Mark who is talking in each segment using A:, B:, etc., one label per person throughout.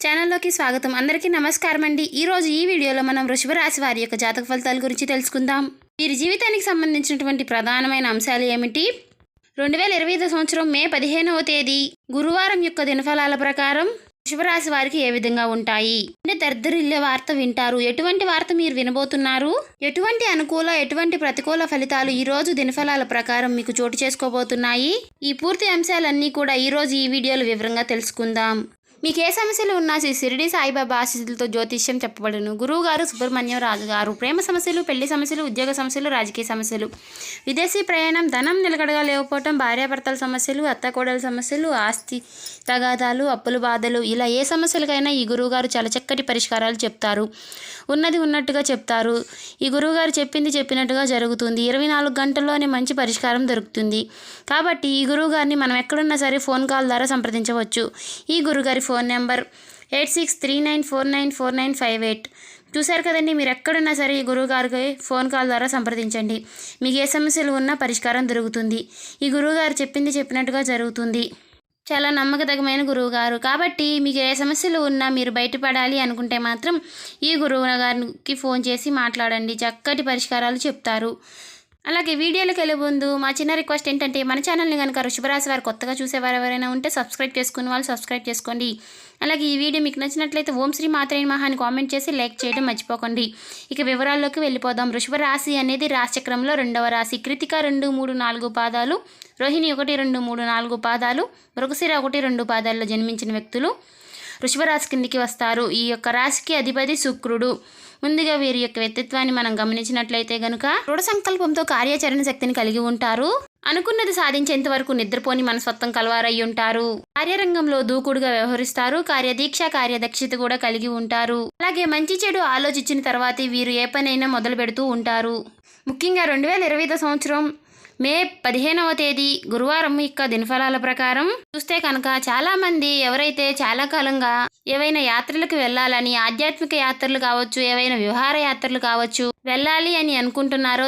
A: ఛానల్లోకి స్వాగతం. అందరికీ నమస్కారం అండి. ఈరోజు ఈ వీడియోలో మనం వృషభ రాశి వారి యొక్క జాతక ఫలితాల గురించి తెలుసుకుందాం. వీరి జీవితానికి సంబంధించినటువంటి ప్రధానమైన అంశాలు ఏమిటి? 2025 సంవత్సరం మే 15వ తేదీ గురువారం యొక్క దినఫలాల ప్రకారం వృషభ రాశి వారికి ఏ విధంగా ఉంటాయి? అంటే దరిద్రిల్లే వార్త వింటారు. ఎటువంటి వార్త మీరు వినబోతున్నారు? ఎటువంటి అనుకూల ఎటువంటి ప్రతికూల ఫలితాలు ఈ రోజు దినఫలాల ప్రకారం మీకు చోటు చేసుకోబోతున్నాయి? ఈ పూర్తి అంశాలన్నీ కూడా ఈ రోజు ఈ వీడియోలో వివరంగా తెలుసుకుందాం. మీకు ఏ సమస్యలు ఉన్నా షిరిడి సాయిబాబా ఆశీస్సులతో జ్యోతిష్యం చెప్పబడును. గురువు గారు సుబ్రహ్మణ్యం రాజు గారు. ప్రేమ సమస్యలు, పెళ్లి సమస్యలు, ఉద్యోగ సమస్యలు, రాజకీయ సమస్యలు, విదేశీ ప్రయాణం, ధనం నిలకడగా లేకపోవటం, భార్యాభర్తల సమస్యలు, అత్తకోడల సమస్యలు, ఆస్తి తగాదాలు, అప్పుల బాధలు, ఇలా ఏ సమస్యలకైనా ఈ గురువు గారు చాలా చక్కటి పరిష్కారాలు చెప్తారు. ఉన్నది ఉన్నట్టుగా చెప్తారు. ఈ గురువుగారు చెప్పింది చెప్పినట్టుగా జరుగుతుంది. 24 గంటల్లోనే మంచి పరిష్కారం దొరుకుతుంది. కాబట్టి ఈ గురువుగారిని మనం ఎక్కడున్నా సరే ఫోన్ కాల్ ద్వారా సంప్రదించవచ్చు. ఈ గురుగారి ఫోన్ నెంబర్ 8639494958. చూశారు కదండి, మీరు ఎక్కడున్నా సరే ఈ గురువుగారికి ఫోన్ కాల్ ద్వారా సంప్రదించండి. మీకు ఏ సమస్యలు ఉన్నా పరిష్కారం దొరుకుతుంది. ఈ గురువుగారు చెప్పింది చెప్పినట్టుగా జరుగుతుంది. చాలా నమ్మకతగమైన గురువు గారు. కాబట్టి మీకు ఏ సమస్యలు ఉన్నా మీరు బయటపడాలి అనుకుంటే మాత్రం ఈ గురువు గారికి ఫోన్ చేసి మాట్లాడండి. చక్కటి పరిష్కారాలు చెప్తారు. అలాగే వీడియోలోకి వెళ్ళే ముందు మా చిన్న రిక్వెస్ట్ ఏంటంటే, మన ఛానల్ని కనుక వృషభ రాశి వారు కొత్తగా చూసేవారు ఎవరైనా ఉంటే సబ్స్క్రైబ్ చేసుకునే వాళ్ళు సబ్స్క్రైబ్ చేసుకోండి. అలాగే ఈ వీడియో మీకు నచ్చినట్లయితే ఓం శ్రీ మాత్రే నమః అని కామెంట్ చేసి లైక్ చేయడం మర్చిపోకండి. ఇక వివరాల్లోకి వెళ్ళిపోదాం. వృషభ రాశి అనేది రాశిచక్రంలో 2వ రాశి. కృతిక 2, 3, 4 పాదాలు, రోహిణి 1, 2, 3, 4 పాదాలు, మృగశిర 1, 2 పాదాల్లో జన్మించిన వ్యక్తులు వృషభ రాశి కిందికి వస్తారు. ఈ యొక్క రాశికి అధిపతి శుక్రుడు. ముందుగా వీరి యొక్క వ్యక్తిత్వాన్ని మనం గమనించినట్లయితే గనుక దృఢ సంకల్పంతో కార్యాచరణ శక్తిని కలిగి ఉంటారు. అనుకున్నది సాధించేంత వరకు నిద్రపోని మనస్తత్వం కలవారయ్యి ఉంటారు. కార్యరంగంలో దూకుడుగా వ్యవహరిస్తారు. కార్యదీక్ష, కార్యదక్షత కూడా కలిగి ఉంటారు. అలాగే మంచి చెడు ఆలోచించిన తర్వాతే వీరు ఏ పనైనా మొదలు పెడుతూ ఉంటారు. ముఖ్యంగా 2025 సంవత్సరం మే 15వ తేదీ గురువారం యొక్క దినఫలాల ప్రకారం చూస్తే కనుక చాలామంది ఎవరైతే చాలా కాలంగా ఏవైనా యాత్రలకు వెళ్ళాలని, ఆధ్యాత్మిక యాత్రలు కావచ్చు, ఏవైనా విహార యాత్రలు కావచ్చు, వెళ్ళాలి అని అనుకుంటున్నారో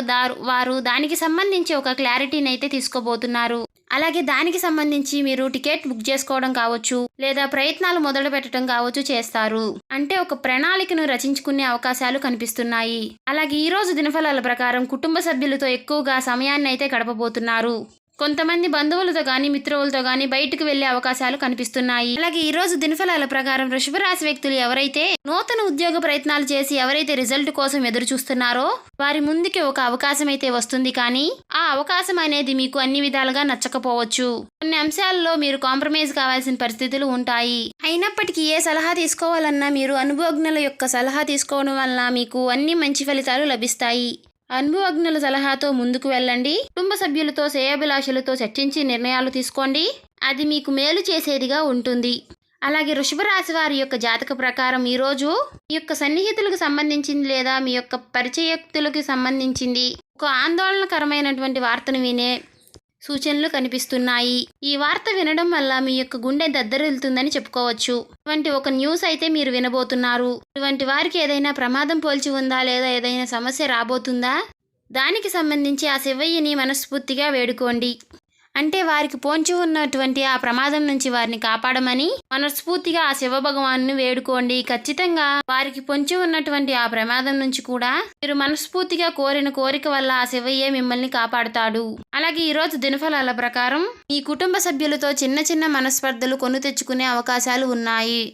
A: వారు దానికి సంబంధించి ఒక క్లారిటీని అయితే తీసుకోబోతున్నారు. అలాగే దానికి సంబంధించి మీరు టికెట్ బుక్ చేసుకోవడం కావచ్చు, లేదా ప్రయత్నాలు మొదలు పెట్టడం కావచ్చు చేస్తారు. అంటే ఒక ప్రణాళికను రచించుకునే అవకాశాలు కనిపిస్తున్నాయి. అలాగే ఈ రోజు దినఫలాల ప్రకారం కుటుంబ సభ్యులతో ఎక్కువగా సమయాన్ని అయితే గడపబోతున్నారు. కొంతమంది బంధువులతో కానీ మిత్రులతో కానీ బయటకు వెళ్లే అవకాశాలు కనిపిస్తున్నాయి. అలాగే ఈ రోజు దినఫలాల ప్రకారం వృషభ రాశి వ్యక్తులు ఎవరైతే నూతన ఉద్యోగ ప్రయత్నాలు చేసి ఎవరైతే రిజల్ట్ కోసం ఎదురు చూస్తున్నారో వారి ముందుకి ఒక అవకాశం అయితే వస్తుంది. కానీ ఆ అవకాశం అనేది మీకు అన్ని విధాలుగా నచ్చకపోవచ్చు. కొన్ని అంశాల్లో మీరు కాంప్రమైజ్ కావాల్సిన పరిస్థితులు ఉంటాయి. అయినప్పటికీ ఏ సలహా తీసుకోవాలన్నా మీరు అనుభవజ్ఞుల యొక్క సలహా తీసుకోవడం వల్ల మీకు అన్ని మంచి ఫలితాలు లభిస్తాయి. అనుభవజ్ఞుల సలహాతో ముందుకు వెళ్ళండి. కుటుంబ సభ్యులతో శ్రేయాభిలాషులతో చర్చించి నిర్ణయాలు తీసుకోండి. అది మీకు మేలు చేసేదిగా ఉంటుంది. అలాగే వృషభ రాశి వారి యొక్క జాతక ప్రకారం ఈరోజు మీ యొక్క సన్నిహితులకు సంబంధించింది లేదా మీ యొక్క పరిచయక్తులకు సంబంధించింది ఒక ఆందోళనకరమైనటువంటి వార్తను వినే సూచనలు కనిపిస్తున్నాయి. ఈ వార్త వినడం వల్ల మీ యొక్క గుండె దద్దరిల్లుతుందని చెప్పుకోవచ్చు. ఇటువంటి ఒక న్యూస్ అయితే మీరు వినబోతున్నారు. ఇటువంటి వారికి ఏదైనా ప్రమాదం పోల్చి ఉందా, లేదా ఏదైనా సమస్య రాబోతుందా, దానికి సంబంధించి ఆ శివయ్యని మనస్ఫూర్తిగా వేడుకోండి. అంటే వారికి పొంచి ఉన్నటువంటి ఆ ప్రమాదం నుంచి వారిని కాపాడమని మనస్ఫూర్తిగా ఆ శివ భగవాన్ని వేడుకోండి. ఖచ్చితంగా వారికి పొంచి ఉన్నటువంటి ఆ ప్రమాదం నుంచి కూడా మీరు మనస్ఫూర్తిగా కోరిన కోరిక వల్ల ఆ శివయ్యే మిమ్మల్ని కాపాడుతాడు. అలాగే ఈ రోజు దినఫలాల ప్రకారం మీ కుటుంబ సభ్యులతో చిన్న చిన్న మనస్పర్ధలు కొని తెచ్చుకునే అవకాశాలు ఉన్నాయి.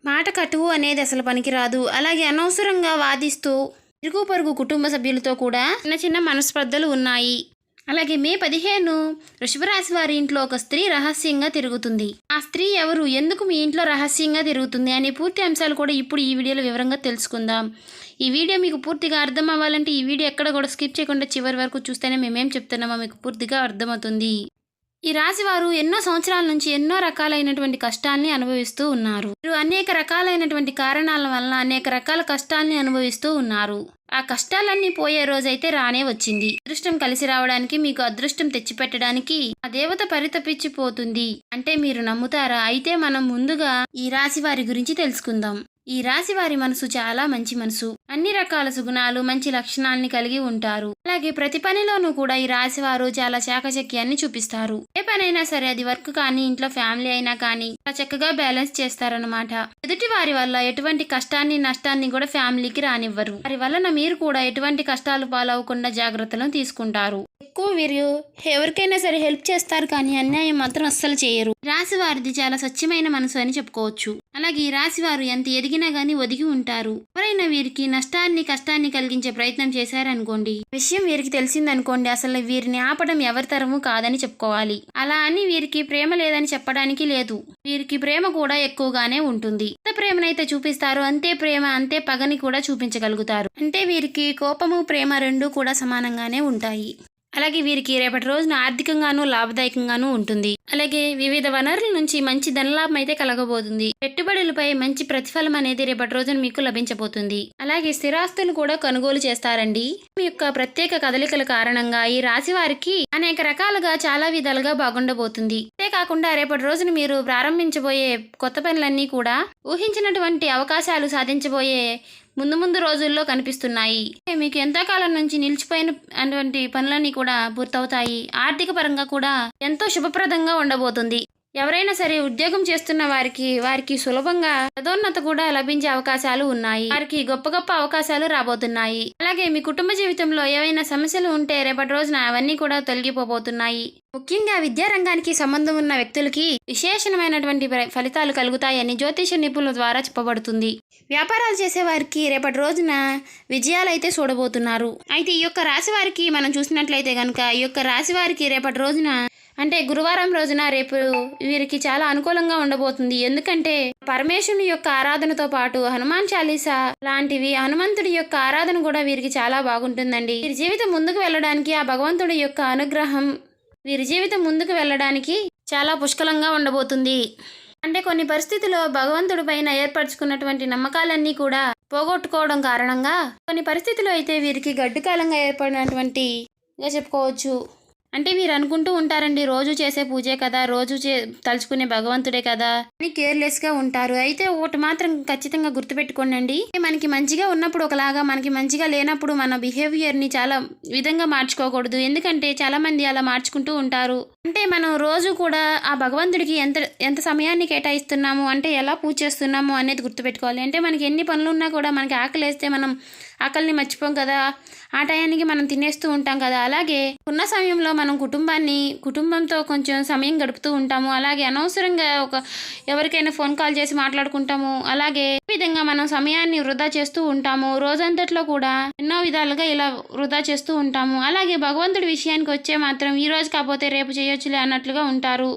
A: మాట కటువు అనేది అసలు పనికిరాదు. అలాగే అనవసరంగా వాదిస్తూ ఇరుగు పొరుగు కుటుంబ సభ్యులతో కూడా చిన్న చిన్న మనస్పర్ధలు ఉన్నాయి. అలాగే మే 15 వృషభ రాశి వారి ఇంట్లో ఒక స్త్రీ రహస్యంగా తిరుగుతుంది. ఆ స్త్రీ ఎవరు, ఎందుకు మీ ఇంట్లో రహస్యంగా తిరుగుతుంది అనే పూర్తి అంశాలు కూడా ఇప్పుడు ఈ వీడియోలో వివరంగా తెలుసుకుందాం. ఈ వీడియో మీకు పూర్తిగా అర్థం అవ్వాలంటే ఈ వీడియో ఎక్కడ కూడా స్కిప్ చేయకుండా చివరి వరకు చూస్తేనే మేమేం చెప్తున్నామో మీకు పూర్తిగా అర్థమవుతుంది. ఈ రాశి వారు ఎన్నో సంవత్సరాల నుంచి ఎన్నో రకాలైనటువంటి కష్టాల్ని అనుభవిస్తూ ఉన్నారు. వీరు అనేక రకాలైనటువంటి కారణాల వల్ల అనేక రకాల కష్టాల్ని అనుభవిస్తూ ఉన్నారు. ఆ కష్టాలన్నీ పోయే రోజైతే రానే వచ్చింది. అదృష్టం కలిసి రావడానికి, మీకు అదృష్టం తెచ్చిపెట్టడానికి ఆ దేవత పరితపించిపోతుంది. అంటే మీరు నమ్ముతారా? అయితే మనం ముందుగా ఈ రాశి వారి గురించి తెలుసుకుందాం. ఈ రాశి వారి మనసు చాలా మంచి మనసు. అన్ని రకాల సుగుణాలు, మంచి లక్షణాలని కలిగి ఉంటారు. అలాగే ప్రతి పనిలోనూ కూడా ఈ రాశి వారు చాలా చాకచక్యాన్ని చూపిస్తారు. ఏ పనైనా సరే, అది వర్క్ కానీ, ఇంట్లో ఫ్యామిలీ అయినా కానీ, చాలా చక్కగా బ్యాలెన్స్ చేస్తారనమాట. ఎదుటి వారి వల్ల ఎటువంటి కష్టాన్ని, నష్టాన్ని కూడా ఫ్యామిలీకి రానివ్వరు. వారి వలన మీరు కూడా ఎటువంటి కష్టాలు పాలవకుండా జాగ్రత్తలు తీసుకుంటారు. ఎక్కువ వీరు ఎవరికైనా సరే హెల్ప్ చేస్తారు, కానీ అన్యాయం మాత్రం అస్సలు చేయరు. రాశి వారిది చాలా స్వచ్ఛమైన మనసు అని చెప్పుకోవచ్చు. అలాగే ఈ రాశి వారు ఎంత ఎదిగినా గానీ ఒదిగి ఉంటారు. ఎవరైనా వీరికి నష్టాన్ని, కష్టాన్ని కలిగించే ప్రయత్నం చేశారనుకోండి, విషయం వీరికి తెలిసిందనుకోండి, అసలు వీరిని ఆపడం ఎవరి తరము కాదని చెప్పుకోవాలి. అలా అని వీరికి ప్రేమ లేదని చెప్పడానికి లేదు. వీరికి ప్రేమ కూడా ఎక్కువగానే ఉంటుంది. ఎంత ప్రేమనైతే చూపిస్తారో అంతే ప్రేమ, అంతే పగని కూడా చూపించగలుగుతారు. అంటే వీరికి కోపము, ప్రేమ రెండూ కూడా సమానంగానే ఉంటాయి. అలాగే వీరికి రేపటి రోజున ఆర్థికంగానూ లాభదాయకంగానూ ఉంటుంది. అలాగే వివిధ వనరుల నుంచి మంచి ధనలాభం అయితే కలగబోతుంది. పెట్టుబడులపై మంచి ప్రతిఫలం అనేది రేపటి రోజున మీకు లభించబోతుంది. అలాగే స్థిరాస్తులు కూడా కొనుగోలు చేస్తారండి. మీ యొక్క ప్రత్యేక కదలికల కారణంగా ఈ రాశి వారికి అనేక రకాలుగా చాలా విధాలుగా బాగుండబోతుంది. అంతేకాకుండా రేపటి రోజున మీరు ప్రారంభించబోయే కొత్త పనులన్నీ కూడా ఊహించినటువంటి అవకాశాలు సాధించబోయే ముందు రోజుల్లో కనిపిస్తున్నాయి. మీకు ఎంతో కాలం నుంచి నిలిచిపోయిన అటువంటి పనులన్నీ కూడా పూర్తవుతాయి. ఆర్థిక పరంగా కూడా ఎంతో శుభప్రదంగా ఉండబోతుంది. ఎవరైనా సరే ఉద్యోగం చేస్తున్న వారికి సులభంగా పదోన్నత కూడా లభించే అవకాశాలు ఉన్నాయి. వారికి గొప్ప గొప్ప అవకాశాలు రాబోతున్నాయి. అలాగే మీ కుటుంబ జీవితంలో ఏవైనా సమస్యలు ఉంటే రేపటి రోజున అవన్నీ కూడా తొలగిపోబోతున్నాయి. ముఖ్యంగా విద్యారంగానికి సంబంధం ఉన్న వ్యక్తులకి విశేషమైనటువంటి ఫలితాలు కలుగుతాయని జ్యోతిష నిపుణుల ద్వారా చెప్పబడుతుంది. వ్యాపారాలు చేసే వారికి రేపటి రోజున విజయాలు అయితే చూడబోతున్నారు. అయితే ఈ యొక్క రాశి వారికి మనం చూసినట్లయితే కనుక, ఈ యొక్క రాశి వారికి రేపటి రోజున అంటే గురువారం రోజున రేపు వీరికి చాలా అనుకూలంగా ఉండబోతుంది. ఎందుకంటే పరమేశ్వరుని యొక్క ఆరాధనతో పాటు హనుమాన్ చాలీసా లాంటివి, హనుమంతుడి యొక్క ఆరాధన కూడా వీరికి చాలా బాగుంటుందండి. వీరి జీవితం ముందుకు వెళ్ళడానికి ఆ భగవంతుడి యొక్క అనుగ్రహం వీరి జీవితం ముందుకు వెళ్ళడానికి చాలా పుష్కలంగా ఉండబోతుంది. అంటే కొన్ని పరిస్థితుల్లో భగవంతుడి పైన ఏర్పరచుకున్నటువంటి నమ్మకాలన్నీ కూడా పోగొట్టుకోవడం కారణంగా కొన్ని పరిస్థితుల్లో అయితే వీరికి గడ్డు కాలంగా ఏర్పడినటువంటిగా చెప్పుకోవచ్చు. అంటే మీరు అనుకుంటూ ఉంటారండి, రోజు చేసే పూజే కదా, రోజు తలుచుకునే భగవంతుడే కదా అని కేర్లెస్గా ఉంటారు. అయితే ఒకటి మాత్రం ఖచ్చితంగా గుర్తుపెట్టుకోండి, మనకి మంచిగా ఉన్నప్పుడు ఒకలాగా, మనకి మంచిగా లేనప్పుడు మన బిహేవియర్ని చాలా విధంగా మార్చుకోకూడదు. ఎందుకంటే చాలామంది అలా మార్చుకుంటూ ఉంటారు. అంటే మనం రోజు కూడా ఆ భగవంతుడికి ఎంత సమయాన్ని కేటాయిస్తున్నాము, అంటే ఎలా పూజ చేస్తున్నాము అనేది గుర్తుపెట్టుకోవాలి. అంటే మనకి ఎన్ని పనులు ఉన్నా కూడా మనకి ఆకలి వేస్తే మనం ఆకలిని మర్చిపోం కదా, ఆ టయానికి మనం తినేస్తూ ఉంటాం కదా. అలాగే ఉన్న సమయంలో మనం కుటుంబంతో కొంచెం సమయం గడుపుతూ ఉంటాము. అలాగే అనవసరంగా ఎవరికైనా ఫోన్ కాల్ చేసి మాట్లాడుకుంటాము. అలాగే ఈ విధంగా మనం సమయాన్ని వృధా చేస్తూ ఉంటాము. రోజంతట్లో కూడా ఎన్నో విధాలుగా ఇలా వృధా చేస్తూ ఉంటాము. అలాగే భగవంతుడి విషయానికి వచ్చే మాత్రం ఈ రోజు కాకపోతే రేపు చేయొచ్చులే అన్నట్లుగా ఉంటారు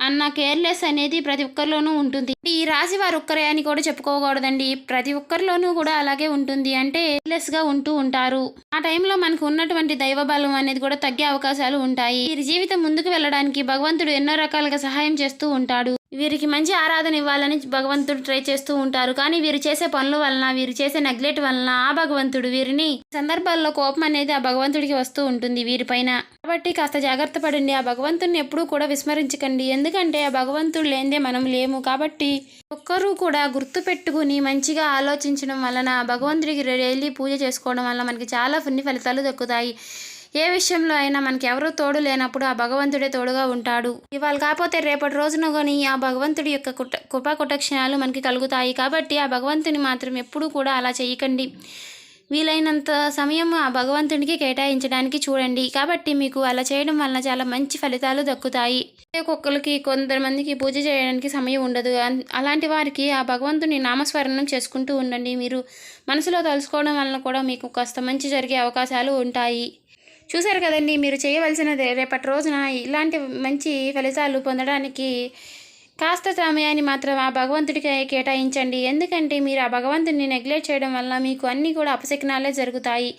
A: అన్న కేర్లెస్ అనేది ప్రతి ఒక్కరిలోనూ ఉంటుంది. ఈ రాశి వారు ఒక్కరే అని కూడా చెప్పుకోకూడదండి, ప్రతి ఒక్కరిలోనూ కూడా అలాగే ఉంటుంది. అంటే కేర్లెస్ గా ఉంటూ ఉంటారు. ఆ టైంలో మనకు ఉన్నటువంటి దైవ బలం అనేది కూడా తగ్గే అవకాశాలు ఉంటాయి. వీరి జీవితం ముందుకు వెళ్ళడానికి భగవంతుడు ఎన్నో రకాలుగా సహాయం చేస్తూ ఉంటాడు. వీరికి మంచి ఆరాధన ఇవ్వాలని భగవంతుడు ట్రై చేస్తూ ఉంటారు. కానీ వీరు చేసే పనుల వలన, వీరు చేసే నెగ్లెక్ట్ వలన ఆ భగవంతుడు వీరిని సందర్భాల్లో కోపం అనేది ఆ భగవంతుడికి వస్తూ ఉంటుంది వీరిపైన. కాబట్టి కాస్త జాగ్రత్త పడండి. ఆ భగవంతుడిని ఎప్పుడూ కూడా విస్మరించకండి. ఎందుకంటే ఆ భగవంతుడు లేనిదే మనం లేము. కాబట్టి ఒక్కరూ కూడా గుర్తు పెట్టుకుని మంచిగా ఆలోచించడం వలన, భగవంతుడికి డైలీ పూజ చేసుకోవడం వల్ల మనకి చాలా పుణ్య ఫలితాలు దక్కుతాయి. ఏ విషయంలో అయినా మనకి ఎవరూ తోడు లేనప్పుడు ఆ భగవంతుడే తోడుగా ఉంటాడు. ఇవాళ కాకపోతే రేపటి రోజున కానీ ఆ భగవంతుడి యొక్క కృపా కటాక్షాలు మనకి కలుగుతాయి. కాబట్టి ఆ భగవంతుని మాత్రం ఎప్పుడూ కూడా అలా చేయకండి. వీలైనంత సమయం ఆ భగవంతునికి కేటాయించడానికి చూడండి. కాబట్టి మీకు అలా చేయడం వలన చాలా మంచి ఫలితాలు దక్కుతాయి. కొంతమందికి పూజ చేయడానికి సమయం ఉండదు. అలాంటి వారికి ఆ భగవంతుని నామస్మరణం చేసుకుంటూ ఉండండి. మీరు మనసులో తలుసుకోవడం వలన కూడా మీకు కాస్త మంచి జరిగే అవకాశాలు ఉంటాయి. చూశారు కదండి, మీరు చేయవలసినది రేపటి రోజున ఇలాంటి మంచి ఫలితాలు పొందడానికి కాస్త సమయాన్ని మాత్రం ఆ భగవంతుడికి కేటాయించండి. ఎందుకంటే మీరు ఆ భగవంతుడిని నెగ్లెక్ట్ చేయడం వల్ల మీకు అన్నీ కూడా అపశకునాలే జరుగుతాయి.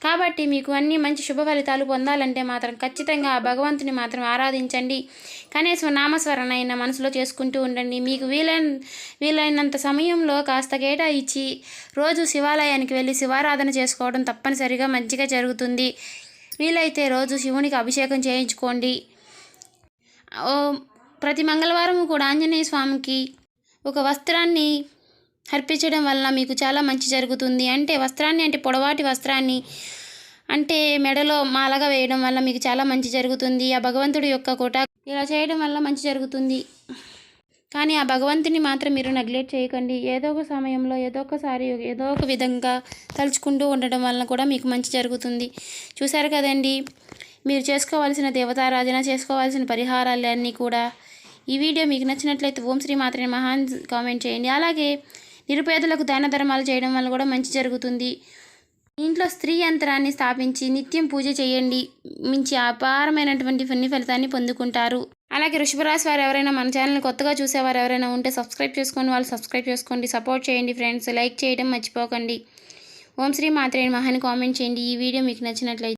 A: కాబట్టి మీకు అన్ని మంచి శుభ ఫలితాలు పొందాలంటే మాత్రం ఖచ్చితంగా ఆ భగవంతుని మాత్రం ఆరాధించండి. కనీసం నామస్మరణ అయినా మనసులో చేసుకుంటూ ఉండండి. మీకు వీలైనంత సమయంలో కాస్త కేటాయించి రోజు శివాలయానికి వెళ్ళి శివారాధన చేసుకోవడం తప్పనిసరిగా మంచిగా జరుగుతుంది. వీలైతే రోజు శివునికి అభిషేకం చేయించుకోండి. ప్రతి మంగళవారం కూడా ఆంజనేయ స్వామికి ఒక వస్త్రాన్ని అర్పించడం వలన మీకు చాలా మంచి జరుగుతుంది. అంటే పొడవాటి వస్త్రాన్ని అంటే మెడలో మాలగా వేయడం వల్ల మీకు చాలా మంచి జరుగుతుంది. ఆ భగవంతుడి యొక్క కోట ఇలా చేయడం వల్ల మంచి జరుగుతుంది. కానీ ఆ భగవంతుని మాత్రం మీరు నెగ్లెక్ట్ చేయకండి. ఏదో ఒక సమయంలో ఏదో ఒక విధంగా తలుచుకుంటూ ఉండడం వలన కూడా మీకు మంచి జరుగుతుంది. చూశారు కదండి, మీరు చేసుకోవాల్సిన దేవతారాధన, చేసుకోవాల్సిన పరిహారాలన్నీ కూడా. ఈ వీడియో మీకు నచ్చినట్లయితే ఓం శ్రీ మాత్రే నమః కామెంట్ చేయండి. అలాగే నిరుపేదలకు దాన ధర్మాలు చేయడం వల్ల కూడా మంచి జరుగుతుంది. ఇంట్లో స్త్రీ యంత్రాన్ని స్థాపించి నిత్యం పూజ చేయండి. మంచి అపారమైనటువంటి పుణ్య ఫలితాన్ని పొందుకుంటారు. అలాగే వృషభ రాశి వారు ఎవరైనా మన ఛానల్ని కొత్తగా చూసేవారు ఎవరైనా ఉంటే సబ్స్క్రైబ్ చేసుకోండి. సపోర్ట్ చేయండి ఫ్రెండ్స్. లైక్ చేయడం మర్చిపోకండి. ఓం శ్రీ మాత్రే నమః కామెంట్ చేయండి. ఈ వీడియో మీకు నచ్చినట్లయితే